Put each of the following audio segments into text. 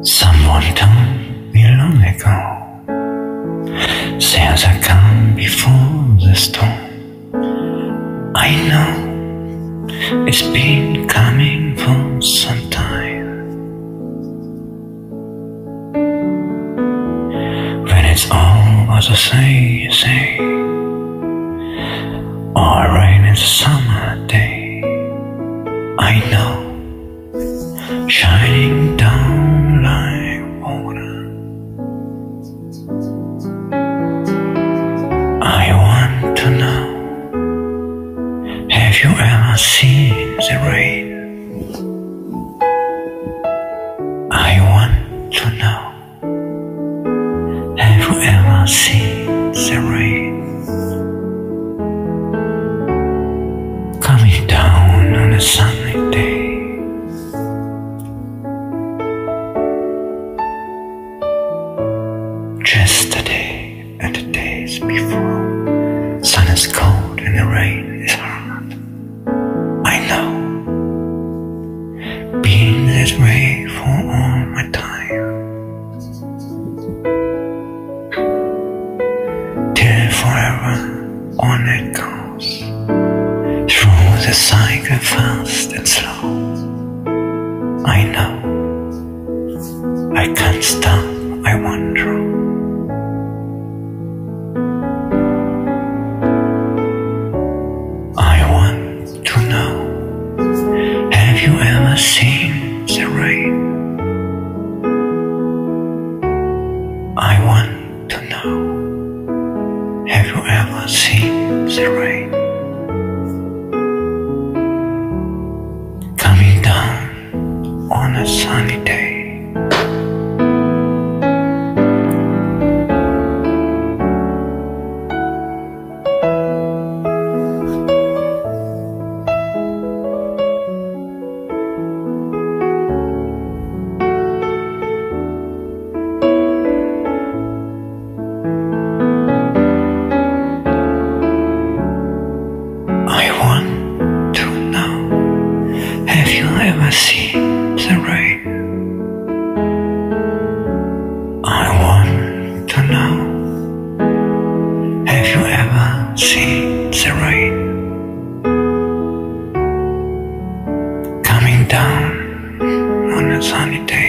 Someone told me long ago, since I come before the storm, I know it's been coming for some time. When it's all about the say, or rain in the summer day, I know, shining down like water. I want to know, have you ever seen the rain? I want to know, have you ever seen the rain? Coming down on a sunny day. Yesterday and the days before, sun is cold and the rain is hard. I know, being this way for all my time, till forever on it goes, through the cycle fast and slow. I know, I can't stop, I wonder. Have you ever seen the rain? I want to know, have you ever seen the rain? Coming down on a sunny day. Have you ever seen the rain? I want to know, have you ever seen the rain? Coming down on a sunny day.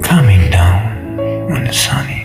Coming down on a sunny